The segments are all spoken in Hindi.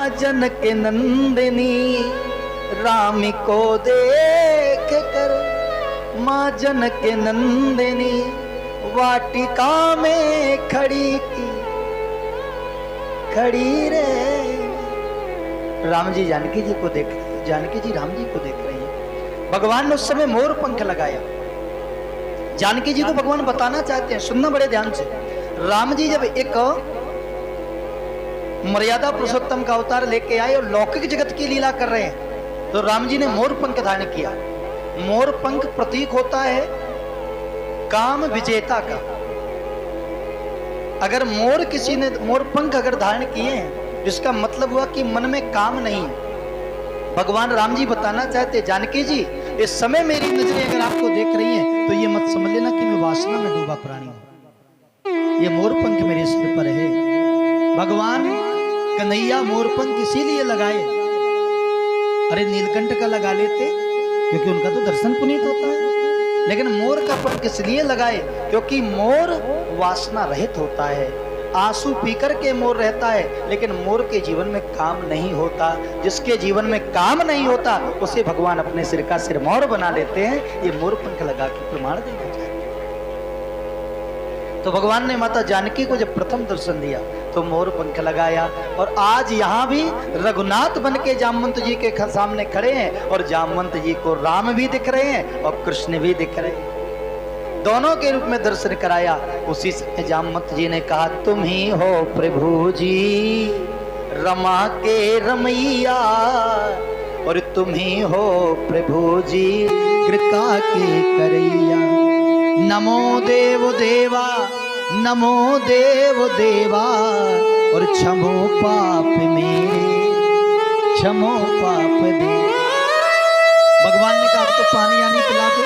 माँ जनक नंदिनी राम को देख कर, माँ जनक नंदिनी वाटिका में खड़ी की खड़ी रे। राम जी जानकी जी को देख रहे हैं, जानकी जी राम जी को देख रहे हैं। भगवान ने उस समय मोर पंख लगाया। जानकी जी को भगवान बताना चाहते हैं, सुनना बड़े ध्यान से। राम जी जब एक मर्यादा पुरुषोत्तम का अवतार लेके आए और लौकिक जगत की लीला कर रहे हैं, तो राम जी ने मोर पंख धारण किया। मोर पंख प्रतीक होता है काम विजेता का। अगर मोर किसी ने मोर पंख अगर धारण किए हैं, जिसका मतलब हुआ कि मन में काम नहीं है। भगवान राम जी बताना चाहते, जानकी जी इस समय मेरी नजरें अगर आपको देख रही हैं तो ये मत समझ लेना कि मैं वासना में डूबा प्राणी हूं। ये मोर पंख मेरे सिर पर है। भगवान कन्हैया मोर पंख इसीलिए लगाए, अरे नीलकंठ का लगा लेते क्योंकि उनका तो दर्शन पुनीत होता है, लेकिन मोर का पंख इसलिए लगाए क्योंकि मोर वासना रहित होता है। आंसू पीकर के मोर रहता है, लेकिन मोर के जीवन में काम नहीं होता। जिसके जीवन में काम नहीं होता उसे भगवान अपने सिर का सिरमौर बना लेते हैं। ये मोर पंख लगा के प्रमाण देना चाहिए। तो भगवान ने माता जानकी को जब प्रथम दर्शन दिया तो मोर पंख लगाया, और आज यहाँ भी रघुनाथ बन के जामवंत जी के सामने खड़े हैं, और जामवंत जी को राम भी दिख रहे हैं और कृष्ण भी दिख रहे हैं। दोनों के रूप में दर्शन कराया। उसी समय जामवंत जी ने कहा, तुम ही हो प्रभु जी रमा के रमैया, और तुम ही हो प्रभु जी कृपा के करैया। नमो देव देवा, नमो देव देवा, और क्षमो पाप मेरे, क्षमो पाप दे। भगवान ने कहा, तो पानी आनी पिला दो।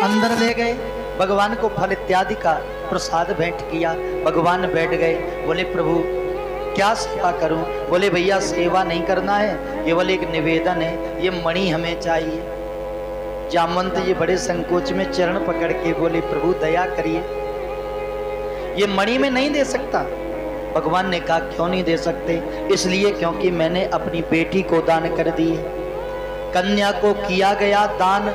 अंदर ले गए, भगवान को फल इत्यादि का प्रसाद भेंट किया। भगवान बैठ गए, बोले प्रभु क्या सेवा करूं? बोले भैया सेवा नहीं करना है, केवल एक निवेदन है, ये मणि हमें चाहिए। जामवंत जी बड़े संकोच में चरण पकड़ के बोले, प्रभु दया करिए, ये मणि में नहीं दे सकता। भगवान ने कहा, क्यों नहीं दे सकते? इसलिए क्योंकि मैंने अपनी बेटी को दान कर दी है। कन्या को किया गया दान,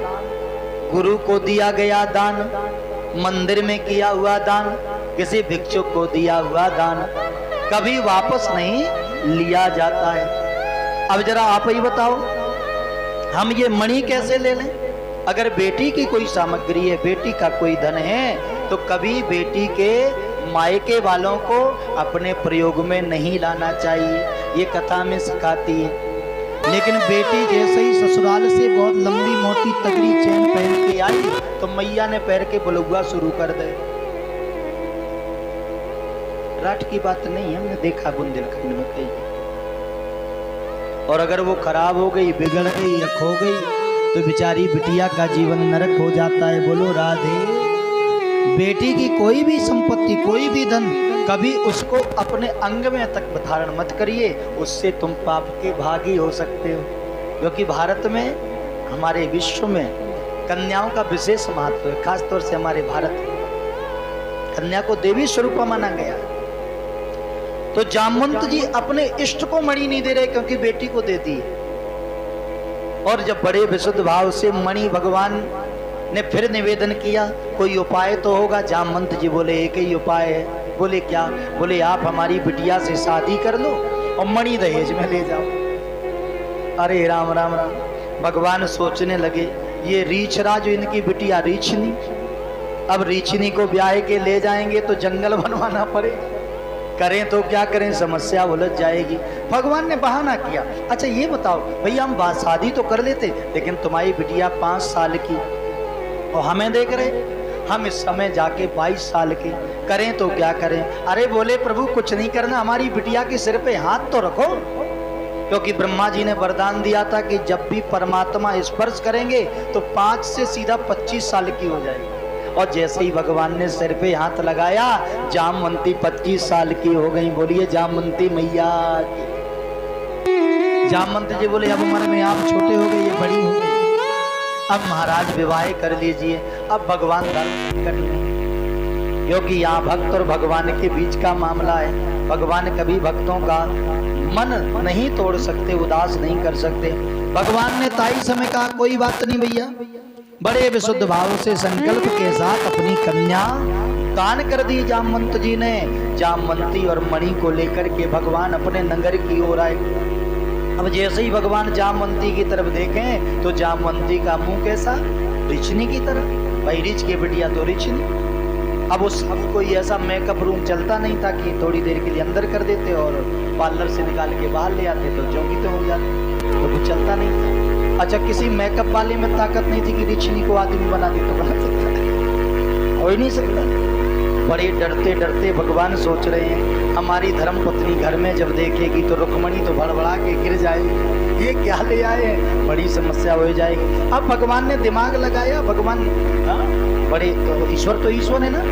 गुरु को दिया गया दान, मंदिर में किया हुआ दान, किसी भिक्षुक को दिया हुआ दान कभी वापस नहीं लिया जाता है। अब जरा आप ही बताओ, हम ये मणि कैसे ले लें? अगर बेटी की कोई सामग्री है, बेटी का कोई धन है, तो कभी बेटी के मायके वालों को अपने प्रयोग में नहीं लाना चाहिए, ये कथा में सिखाती है। लेकिन बेटी जैसे ही ससुराल से बहुत लंबी मोटी तगड़ी चैन पहन के आई, तो मैया ने पैर के बुलगुआ शुरू कर दे। राठ की बात नहीं, हमने देखा बुंदेलखंड में कई। और अगर वो खराब हो गई, बिगड़ गई या खो गई, तो बेचारी बिटिया का जीवन नरक हो जाता है। बोलो राधे। बेटी की कोई भी संपत्ति, कोई भी धन, कभी उसको अपने अंग में तक धारण मत करिए, उससे तुम पाप के भागी हो सकते हो। क्योंकि भारत में, हमारे विश्व में कन्याओं का विशेष महत्व है। खासतौर से हमारे भारत में कन्या को देवी स्वरूप माना गया। तो जामवंत जी अपने इष्ट को मणि नहीं दे रहे क्योंकि बेटी को दे दी। और जब बड़े विशुद्ध भाव से मणि भगवान ने फिर निवेदन किया, कोई उपाय तो होगा। जामवंत जी बोले, एक ही उपाय है। बोले क्या? बोले आप हमारी बिटिया से शादी कर लो और मणि दहेज में ले जाओ। अरे राम राम राम। भगवान सोचने लगे, ये रीछरा जो इनकी बिटिया रीछनी, अब रीछनी को ब्याह के ले जाएंगे तो जंगल बनवाना पड़ेगा, करें तो क्या करें, समस्या उलझ जाएगी। भगवान ने बहाना किया, अच्छा ये बताओ भैया, हम शादी तो कर लेते, लेकिन तुम्हारी बिटिया 5 साल की और हमें देख रहे, हम इस समय जाके 22 साल के, करें तो क्या करें? अरे बोले प्रभु कुछ नहीं करना, हमारी बिटिया के सिर पे हाथ तो रखो, क्योंकि ब्रह्मा जी ने वरदान दिया था कि जब भी परमात्मा स्पर्श करेंगे तो 5 से सीधा 25 साल की हो जाएगी। और जैसे ही भगवान ने सिर पे हाथ लगाया, जामवंती 25 साल की हो गई। बोलिए जामवंती मैया की। जामवंती जी बोले, अब उम्र में आप छोटे हो गए, ये बड़ी हो गई, अब महाराज विवाह कर लीजिए। अब भगवान दर्शन कर लें। क्योंकि यहाँ भक्त और भगवान के बीच का मामला है। भगवान कभी भक्तों का मन नहीं तोड़ सकते, उदास नहीं कर सकते। भगवान ने ताई समय कहा कोई बात नहीं भैया, बड़े विशुद्ध भाव से संकल्प के साथ अपनी कन्या दान कर दी जामवंत जी ने। जामवंती और मणि को लेकर के भगवान अपने नगर की ओर आए। अब जैसे ही भगवान जामवंती की तरफ देखें तो जामवंती का मुंह कैसा, रिचनी की तरह। भाई रिच के बिटिया तो रिचनी। अब उस कोई ऐसा मेकअप रूम चलता नहीं था कि थोड़ी देर के लिए अंदर कर देते और पार्लर से निकाल के बाहर ले आते तो चौकी तो हो जाते, तो कुछ चलता नहीं था। अच्छा किसी मेकअप वाले में ताकत नहीं थी कि रिचनी को आदमी बना दे, तो बना सकता है? हो ही नहीं सकता। बड़े डरते डरते भगवान सोच रहे हैं हमारी धर्म पत्नी घर में जब देखेगी तो रुक्मणी तो भड़बड़ा के गिर जाएगी, ये क्या ले आए हैं, बड़ी समस्या हो जाएगी। अब भगवान ने दिमाग लगाया। भगवान बड़े तो ईश्वर है ना,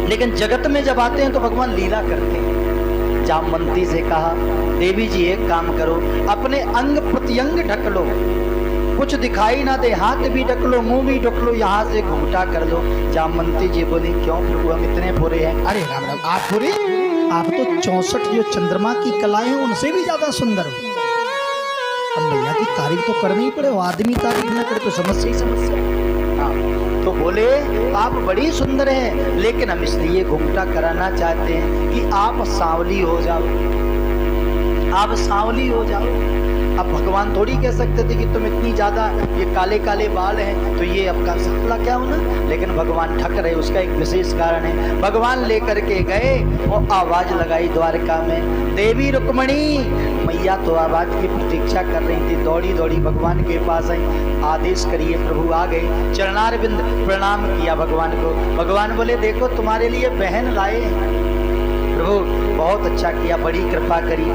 लेकिन जगत में जब आते हैं तो भगवान लीला करते हैं। जामवंती से कहा देवी जी एक काम करो, अपने अंग प्रत्यंग ढक लो, कुछ दिखाई ना दे, हाथ भी ढक लो, मुंह भी ढक लो, यहाँ से घूमटा कर लो। जामवंती जी बोली क्यों प्रभु हम इतने बुरे हैं? अरे राम राम, आप बुरे? आप तो 64 जो चंद्रमा की कलाएं हैं उनसे भी ज्यादा सुंदर हो। अब भैया की तारीफ तो करनी ही पड़े, वो आदमी तारीफ ना करे तो समस्या ही समस्या। हाँ तो बोले आप बड़ी सुंदर हैं, लेकिन हम इसलिए घूमटा कराना चाहते हैं कि आप सांवली हो जाओ, आप सांवली हो जाओ। अब भगवान थोड़ी कह सकते थे कि तुम इतनी ज्यादा ये काले काले बाल हैं तो ये आपका सांवला क्या होना, लेकिन भगवान ठक रहे, उसका एक विशेष कारण है। भगवान लेकर के गए और आवाज लगाई द्वारका में, देवी रुक्मणी। मैया तो आवाज की प्रतीक्षा कर रही थी, दौड़ी दौड़ी भगवान के पास आई, आदेश करिए। प्रभु आ गए, चरणारविंद प्रणाम किया भगवान को। भगवान बोले देखो तुम्हारे लिए बहन लाए। प्रभु बहुत अच्छा किया, बड़ी कृपा करी,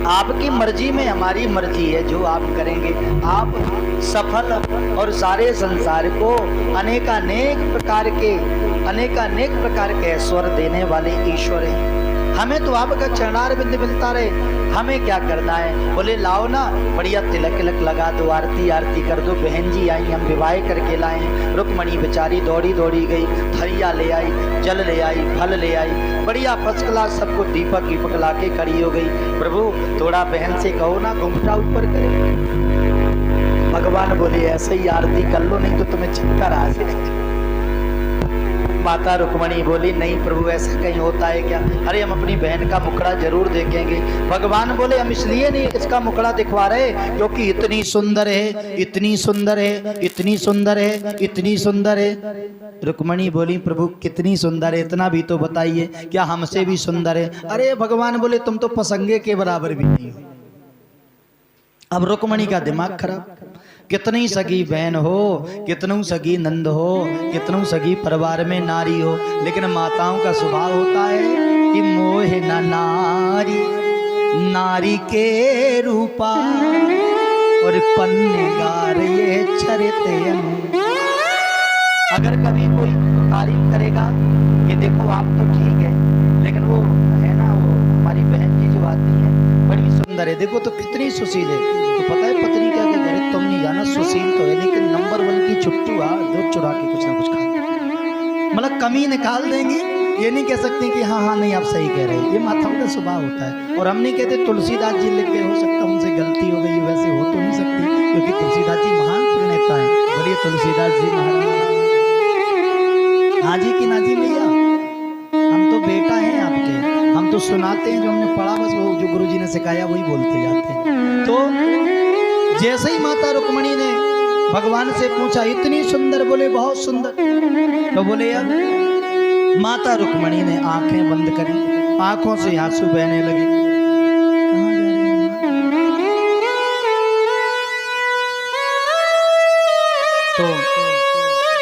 आपकी मर्जी में हमारी मर्जी है, जो आप करेंगे। आप सफल और सारे संसार को अनेकानेक प्रकार के ऐश्वर्य देने वाले ईश्वर हैं। हमें तो आपका चरणारविंद मिलता रहे, हमें क्या करना है? बोले लाओ ना, बढ़िया तिलक तिलक लगा दो, आरती आरती कर दो। बहन जी आई, हम विवाह करके लाए। रुक्मणी बेचारी दौड़ी दौड़ी गई, थरिया ले आई, जल ले आई, फल ले आई, बढ़िया फर्स्ट क्लास सबको दीपक वीपक ला के खड़ी हो गई। प्रभु थोड़ा बहन से कहो ना घुमटा ऊपर करे। भगवान बोले ऐसे ही आरती कर लो, नहीं तो तुम्हें चक्कर आ जाएगा। माता रुक्मणी बोली नहीं प्रभु ऐसा कहीं होता है क्या? अरे हम अपनी बहन का मुखड़ा जरूर देखेंगे। भगवान बोले हम इसलिए नहीं इसका मुखड़ा दिखवा रहे क्योंकि इतनी सुंदर है, इतनी सुंदर है, इतनी सुंदर है, इतनी सुंदर है। रुक्मणी बोली प्रभु कितनी सुंदर है, इतना भी तो बताइए, क्या हमसे भी सुंदर है? अरे भगवान बोले तुम तो पसंगे के बराबर भी नहीं हो। अब रुक्मणी का दिमाग खराब, कितनी सगी बहन हो, कितनू सगी नंद हो, कितनू सगी परिवार में नारी हो, लेकिन माताओं का स्वभाव होता है कि मोह न नारी, नारी के रूपा और पन्नेगार ये चरिते। अगर कभी कोई तारीफ करेगा कि देखो आप तो ठीक है, लेकिन वो है ना, वो हमारी बहन जी जो आती है बड़ी सुंदर है, देखो तो कितनी सुशील है, तो पता है पत्नी क्या कहती है? तुम नहीं जाना, सुशील तो है लेकिन नंबर 1 की चुट्टू आ, दूध चुरा के कुछ ना कुछ खा, मतलब कमी निकाल देंगी। ये नहीं कह सकती कि हाँ हाँ नहीं आप सही कह रहे हैं, ये माताओं का स्वभाव होता है। और हम नहीं कहते तुलसीदास जी लिख के हो सकता उनसे गलती हो गई, वैसे हो तो नहीं सकती, क्योंकि तुलसीदास जी महान प्रणेता है। बोलिए तुलसीदास जी महाराज। हाँ जी कि ना जी भैया, हम तो बेटा हैं आपके, हम तो सुनाते हैं जो हमने पढ़ा, बस वो जो गुरुजी ने सिखाया वही बोलते जाते हैं। तो जैसे ही माता रुक्मणी ने भगवान से पूछा इतनी सुंदर, बोले बहुत सुंदर, तो बोले यार, माता रुक्मणी ने आंखें बंद करी, आंखों से आंसू बहने लगे। कहाँ जा रहे हैं?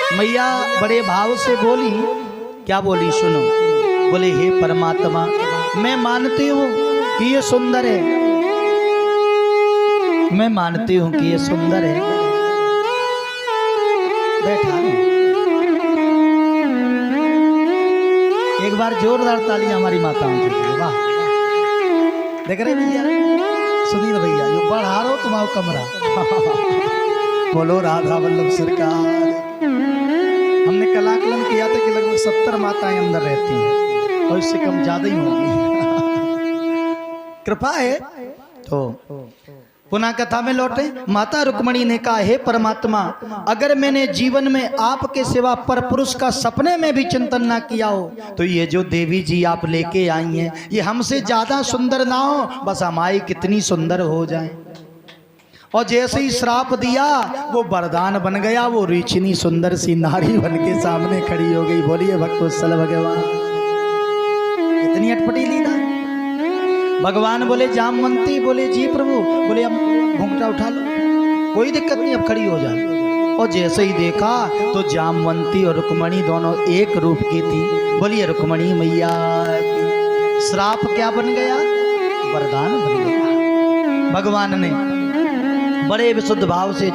तो मैया बड़े भाव से बोली, क्या बोली सुनो। बोले हे परमात्मा, मैं मानती हूँ कि ये सुंदर है, मैं मानती हूँ कि ये सुंदर है। बैठा एक बार जोरदार तालियां हमारी माताओं के लिए, वाह। देख रहे भैया, सुनील भैया जो बढ़ा रहा हो तुम्हारा कमरा। बोलो राधा वल्लभ सरकार। हमने कलाकलन किया था कि लगभग 70 माताएं अंदर रहती हैं और इससे कम ज्यादा ही होंगी। कृपा है। तो पुनः कथा में लौटे। माता रुक्मणी ने कहा, हे परमात्मा, अगर मैंने जीवन में आपके सिवा पर पुरुष का सपने में भी चिंतन ना किया हो तो ये जो देवी जी आप लेके आई हैं ये हमसे ज्यादा सुंदर ना हो, बस हमारी कितनी सुंदर हो जाए। और जैसे ही श्राप दिया वो वरदान बन गया, वो रीछनी सुंदर सी नारी बन के सामने खड़ी हो गई। बोलिए भक्तवत्सल भगवान, इतनी अटपटी लीला। भगवान बोले जामवंती, बोले जी प्रभु, बोले अब घूंघटा उठा लो, कोई दिक्कत नहीं, अब खड़ी हो जाए। और जैसे ही देखा तो जामवंती और रुक्मणी दोनों एक रूप की थी। बोलिए रुक्मणी मैया की। श्राप क्या बन गया? वरदान बन गया। भगवान ने बड़े विशुद्ध भाव से